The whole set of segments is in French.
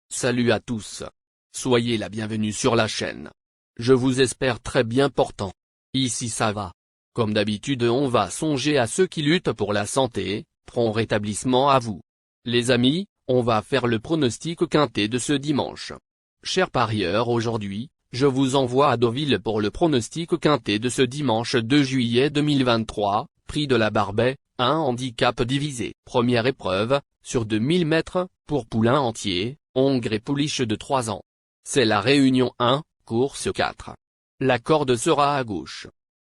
Salut à tous. Soyez la bienvenue sur la chaîne. Je vous espère très bien portant. Ici ça va. Comme d'habitude on va songer à ceux qui luttent pour la santé, prompt rétablissement à vous. Les amis, on va faire le pronostic quintet de ce dimanche. Chers parieurs, aujourd'hui, je vous envoie à Deauville pour le pronostic quintet de ce dimanche 2 juillet 2023, prix de la Barbet, un handicap divisé. Première épreuve, sur 2000 mètres, pour poulain entier, hongre et pouliche de 3 ans. C'est la réunion 1, course 4. La corde sera à gauche.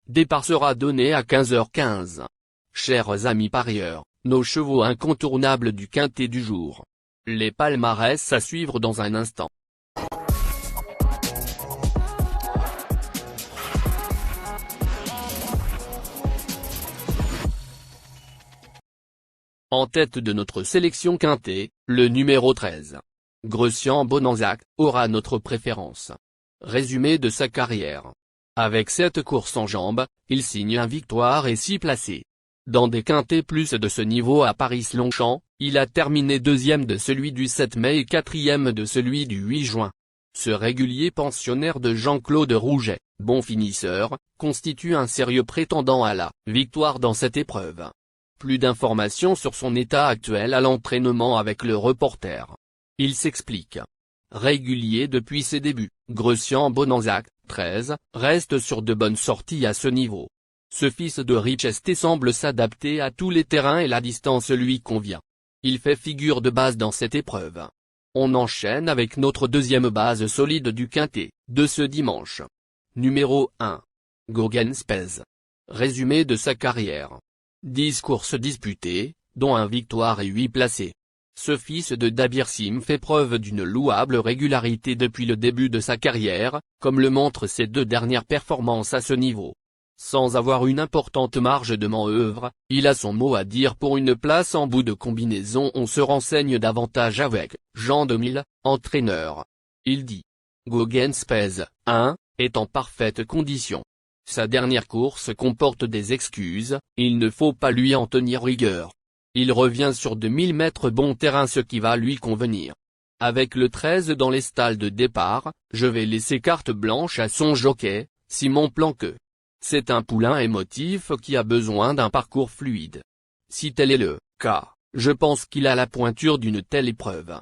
Départ sera donné à 15h15. Chers amis parieurs, nos chevaux incontournables du quintet du jour. Les palmarès à suivre dans un instant. En tête de notre sélection quintet, le numéro 13. Grecian Bonanzac, aura notre préférence. Résumé de sa carrière. Avec 7 courses en jambes, il signe un victoire et 6 placés. Dans des quintets plus de ce niveau à Paris-Longchamp, il a terminé 2e de celui du 7 mai et 4e de celui du 8 juin. Ce régulier pensionnaire de Jean-Claude Rouget, bon finisseur, constitue un sérieux prétendant à la victoire dans cette épreuve. Plus d'informations sur son état actuel à l'entraînement avec le reporter. Il s'explique. Régulier depuis ses débuts, Grecian Bonanzac, 13, reste sur de bonnes sorties à ce niveau. Ce fils de Richester semble s'adapter à tous les terrains et la distance lui convient. Il fait figure de base dans cette épreuve. On enchaîne avec notre deuxième base solide du quintet, de ce dimanche. Numéro 1. Gogen Spez. Résumé de sa carrière. 10 courses disputées, dont 1 victoire et 8 placés. Ce fils de Dabir Sim fait preuve d'une louable régularité depuis le début de sa carrière, comme le montrent ses 2 dernières performances à ce niveau. Sans avoir une importante marge de manœuvre, il a son mot à dire pour une place en bout de combinaison. On se renseigne davantage avec Jean 2000, entraîneur. Il dit. Gogen Spez, 1, est en parfaite condition. Sa dernière course comporte des excuses, il ne faut pas lui en tenir rigueur. Il revient sur 2000 mètres bon terrain, ce qui va lui convenir. Avec le 13 dans les stalles de départ, je vais laisser carte blanche à son jockey, Simon Planqueux. C'est un poulain émotif qui a besoin d'un parcours fluide. Si tel est le cas, je pense qu'il a la pointure d'une telle épreuve.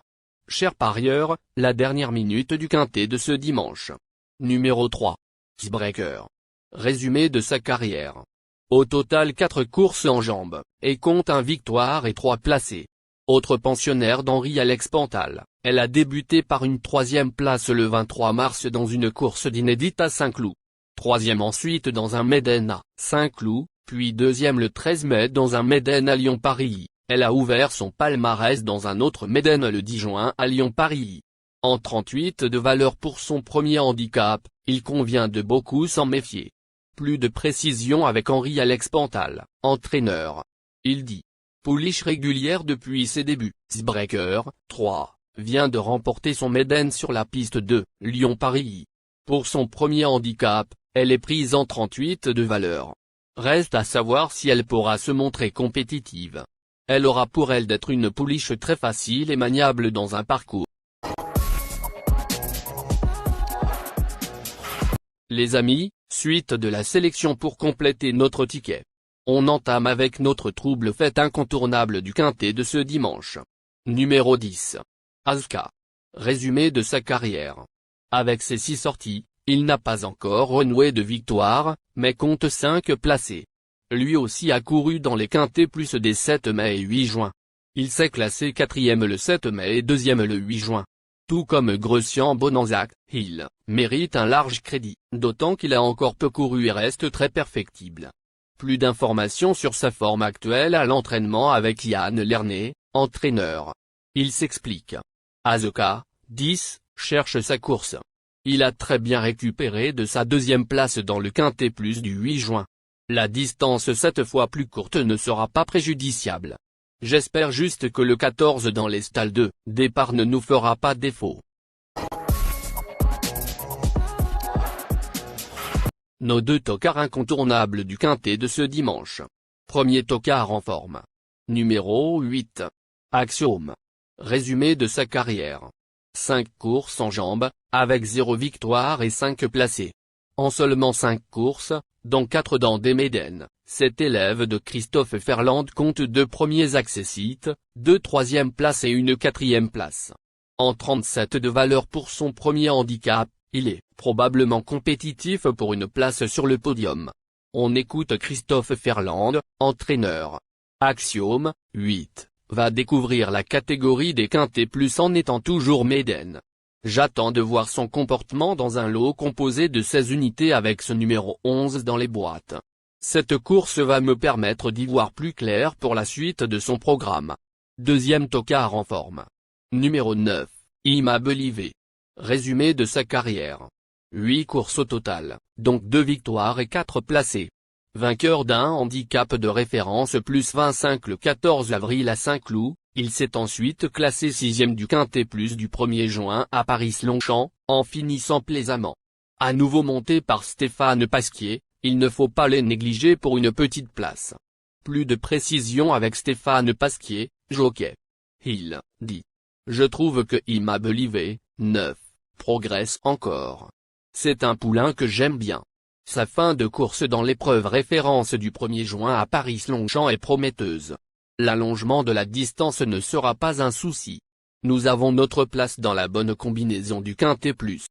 Chers parieurs, la dernière minute du quintet de ce dimanche. Numéro 3. Icebreaker. Résumé de sa carrière. Au total 4 courses en jambes, et compte 1 victoire et 3 placés. Autre pensionnaire d'Henri-Alex Pantal, elle a débuté par une 3e place le 23 mars dans une course d'inédite à Saint-Cloud. 3e ensuite dans un Maiden à Saint-Cloud, puis 2e le 13 mai dans un Maiden à Lyon-Paris. Elle a ouvert son palmarès dans un autre Maiden le 10 juin à Lyon-Paris. En 38 de valeur pour son premier handicap, il convient de beaucoup s'en méfier. Plus de précision avec Henri-Alex Pantal, entraîneur. Il dit. Pouliche régulière depuis ses débuts. Icebreaker, 3, vient de remporter son Maiden sur la piste de Lyon-Paris. Pour son premier handicap, elle est prise en 38 de valeur. Reste à savoir si elle pourra se montrer compétitive. Elle aura pour elle d'être une pouliche très facile et maniable dans un parcours. Les amis, suite de la sélection pour compléter notre ticket. On entame avec notre trouble fête incontournable du quintet de ce dimanche. Numéro 10. Asuka. Résumé de sa carrière. Avec ses 6 sorties, il n'a pas encore renoué de victoire, mais compte 5 placés. Lui aussi a couru dans les quintets plus des 7 mai et 8 juin. Il s'est classé 4e le 7 mai et 2e le 8 juin. Tout comme Grecian Bonanzac, il mérite un large crédit, d'autant qu'il a encore peu couru et reste très perfectible. Plus d'informations sur sa forme actuelle à l'entraînement avec Yann Lernet, entraîneur. Il s'explique. Asuka, 10, cherche sa course. Il a très bien récupéré de sa 2e place dans le quintet plus du 8 juin. La distance cette fois plus courte ne sera pas préjudiciable. J'espère juste que le 14 dans les stalles de départ ne nous fera pas défaut. Nos deux tocards incontournables du quintet de ce dimanche. Premier tocard en forme. Numéro 8. Axiome. Résumé de sa carrière. 5 courses en jambes, avec 0 victoire et 5 placés. En seulement 5 courses, dont 4 dans des Médennes, cet élève de Christophe Ferland compte 2 premiers accessites, 2 troisièmes places et une 4e place. En 37 de valeur pour son premier handicap, il est probablement compétitif pour une place sur le podium. On écoute Christophe Ferland, entraîneur. Axiome, 8, va découvrir la catégorie des quintets plus en étant toujours Médène. J'attends de voir son comportement dans un lot composé de 16 unités avec ce numéro 11 dans les boîtes. Cette course va me permettre d'y voir plus clair pour la suite de son programme. Deuxième tocard en forme. Numéro 9, Ima Belivé. Résumé de sa carrière. 8 courses au total, donc 2 victoires et 4 placés. Vainqueur d'un handicap de référence plus 25 le 14 avril à Saint-Cloud, il s'est ensuite classé 6e du quintet plus du 1er juin à Paris-Longchamp, en finissant plaisamment. À nouveau monté par Stéphane Pasquier, il ne faut pas les négliger pour une petite place. Plus de précision avec Stéphane Pasquier, jockey. Il dit. Je trouve que Ima Belivé, 9, progresse encore. C'est un poulain que j'aime bien. Sa fin de course dans l'épreuve référence du 1er juin à Paris-Longchamp est prometteuse. L'allongement de la distance ne sera pas un souci. Nous avons notre place dans la bonne combinaison du quintet plus.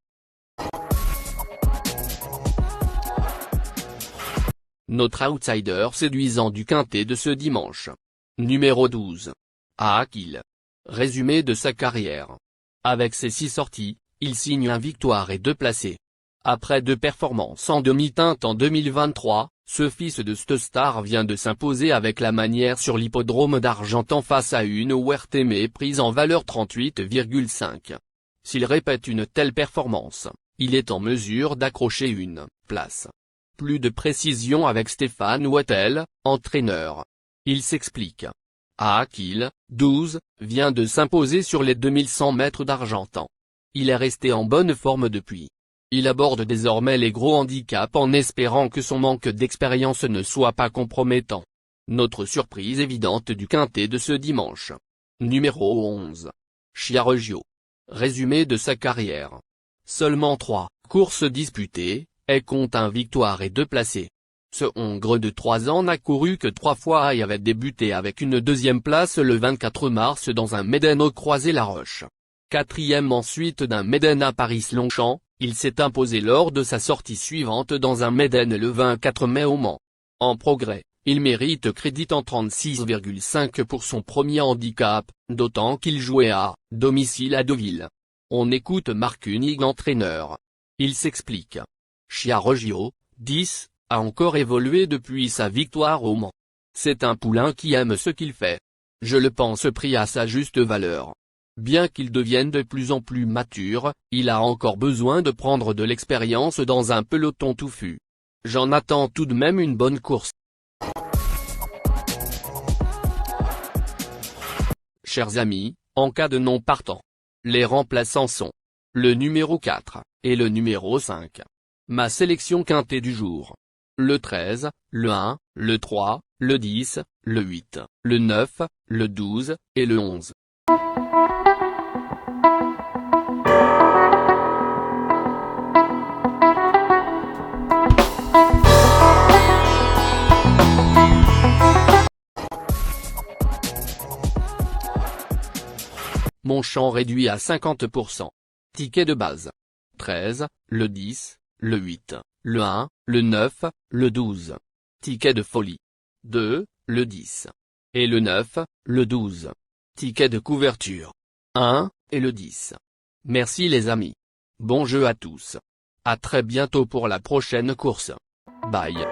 Notre outsider séduisant du quintet de ce dimanche. Numéro 12. Akil. Résumé de sa carrière. Avec ses 6 sorties, il signe 1 victoire et 2 placés. Après 2 performances en demi-teinte en 2023, ce fils de Star vient de s'imposer avec la manière sur l'hippodrome d'Argentan face à une Ouertemé prise en valeur 38,5. S'il répète une telle performance, il est en mesure d'accrocher une place. Plus de précision avec Stéphane Wattel, entraîneur. Il s'explique. Akil, 12, vient de s'imposer sur les 2100 mètres d'Argentan. Il est resté en bonne forme depuis. Il aborde désormais les gros handicaps en espérant que son manque d'expérience ne soit pas compromettant. Notre surprise évidente du quintet de ce dimanche. Numéro 11. Chiareggio. Résumé de sa carrière. Seulement 3 courses disputées, et compte 1 victoire et 2 placés. Ce Hongre de 3 ans n'a couru que 3 fois et avait débuté avec une 2e place le 24 mars dans un Médène au Croisé-la-Roche. 4e ensuite d'un Médène à Paris-Longchamp, il s'est imposé lors de sa sortie suivante dans un Médène le 24 mai au Mans. En progrès, il mérite crédit en 36,5 pour son premier handicap, d'autant qu'il jouait à domicile à Deauville. On écoute Marc Hunig, entraîneur. Il s'explique. Chiareggio, 10, a encore évolué depuis sa victoire au Mans. C'est un poulain qui aime ce qu'il fait. Je le pense pris à sa juste valeur. Bien qu'il devienne de plus en plus mature, il a encore besoin de prendre de l'expérience dans un peloton touffu. J'en attends tout de même une bonne course. Chers amis, en cas de non partant, les remplaçants sont le numéro 4 et le numéro 5. Ma sélection quintée du jour. Le 13, le 1, le 3, le 10, le 8, le 9, le 12, et le 11. Mon champ réduit à 50%. Ticket de base. 13, le 10, le 8, le 1, le 9, le 12. Ticket de folie. 2, le 10. Et le 9, le 12. Ticket de couverture. 1, et le 10. Merci les amis. Bon jeu à tous. À très bientôt pour la prochaine course. Bye.